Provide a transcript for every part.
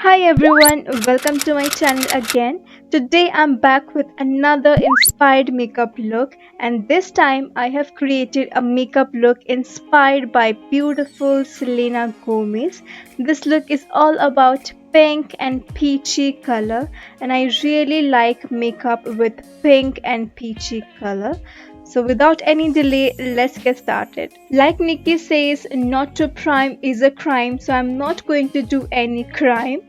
Hi everyone, welcome to my channel again. Today I'm back with another inspired makeup look, and this time I have created a makeup look inspired by beautiful Selena Gomez. This look is all about pink and peachy color, and I really like makeup with pink and peachy color. So without any delay, let's get started. Like Nikki says, not to prime is a crime, so I'm not going to do any crime.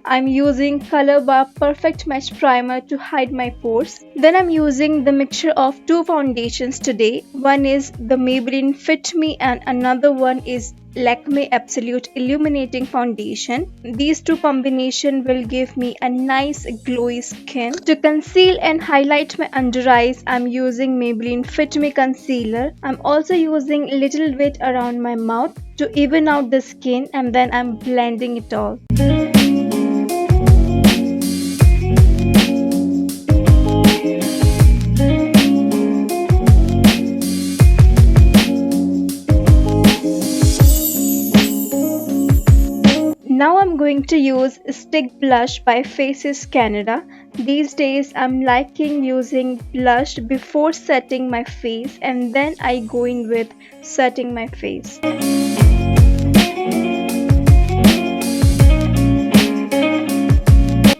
I'm using Colorbar Perfect Match Primer to hide my pores. Then I'm using the mixture of two foundations today. One is the Maybelline Fit Me and another one is Lakme Absolute Illuminating Foundation. These two combination will give me a nice glowy skin. To conceal and highlight my under eyes, I'm using Maybelline Fit Me Concealer. I'm also using a little bit around my mouth to even out the skin, and then I'm blending it all. Now I'm going to use Stick Blush by Faces Canada. These days I'm liking using blush before setting my face, and then I go in with setting my face.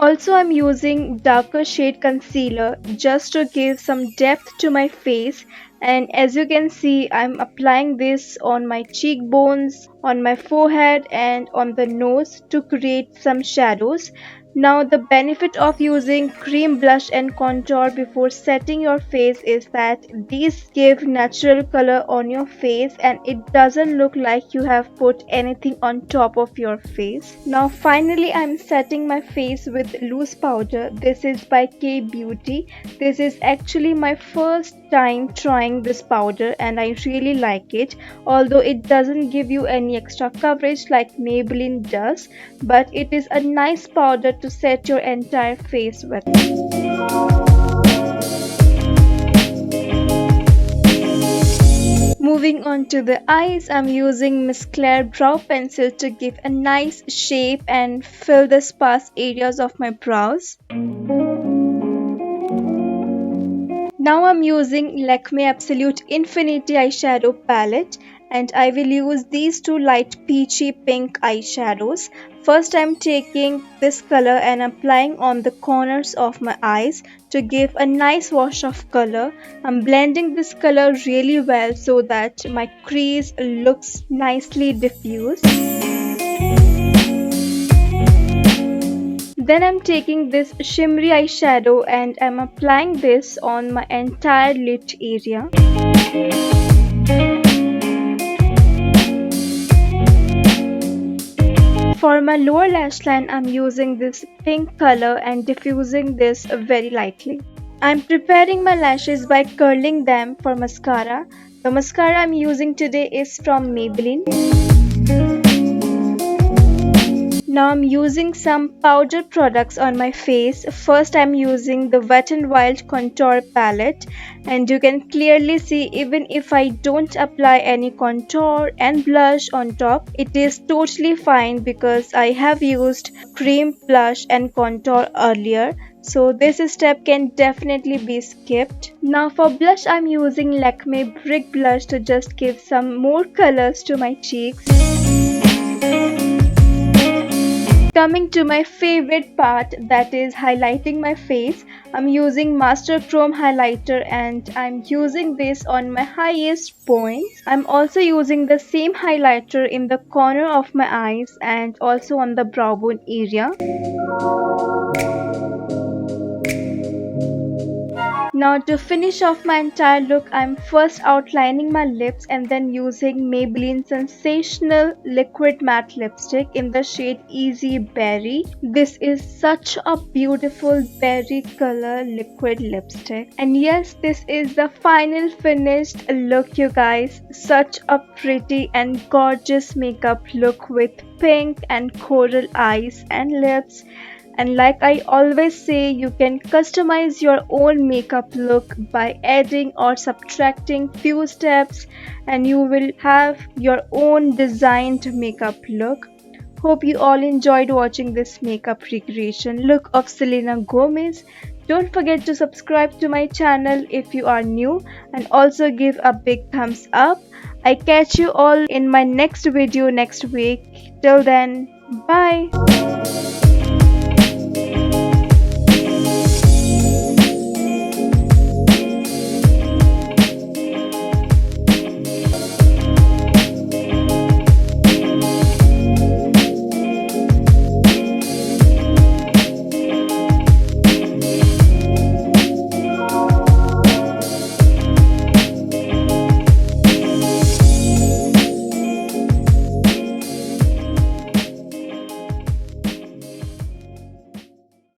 Also, I'm using darker shade concealer just to give some depth to my face, and as you can see, I'm applying this on my cheekbones, on my forehead and on the nose to create some shadows. Now the benefit of using cream blush and contour before setting your face is that these give natural color on your face and it doesn't look like you have put anything on top of your face. Now finally I'm setting my face with loose powder. This is by K Beauty. This is actually my first time trying this powder and I really like it, although it doesn't give you any extra coverage like Maybelline does, but it is a nice powder to set your entire face with. Moving on to the eyes, I'm using Miss Claire brow pencil to give a nice shape and fill the sparse areas of my brows. Now I'm using Lakme Absolute Infinity eyeshadow palette, and I will use these two light peachy pink eyeshadows. First I'm taking this color and applying on the corners of my eyes to give a nice wash of color. I'm blending this color really well so that my crease looks nicely diffused. Then I'm taking this shimmery eyeshadow and I'm applying this on my entire lid area. For my lower lash line, I'm using this pink color and diffusing this very lightly. I'm preparing my lashes by curling them for mascara. The mascara I'm using today is from Maybelline. Now I'm using some powder products on my face. First I'm using the Wet n Wild contour palette, and you can clearly see even if I don't apply any contour and blush on top, it is totally fine because I have used cream blush and contour earlier. So this step can definitely be skipped. Now for blush I'm using Lakme Brick Blush to just give some more colors to my cheeks. Coming to my favorite part, that is highlighting my face, I'm using Master Chrome highlighter and I'm using this on my highest points. I'm also using the same highlighter in the corner of my eyes and also on the brow bone area. Now to finish off my entire look, I'm first outlining my lips and then using Maybelline Sensational Liquid Matte Lipstick in the shade Easy Berry. This is such a beautiful berry color liquid lipstick. And yes, this is the final finished look, you guys. Such a pretty and gorgeous makeup look with pink and coral eyes and lips. And like I always say, you can customize your own makeup look by adding or subtracting few steps and you will have your own designed makeup look. Hope you all enjoyed watching this makeup recreation look of Selena Gomez. Don't forget to subscribe to my channel if you are new and also give a big thumbs up. I catch you all in my next video next week. Till then, bye.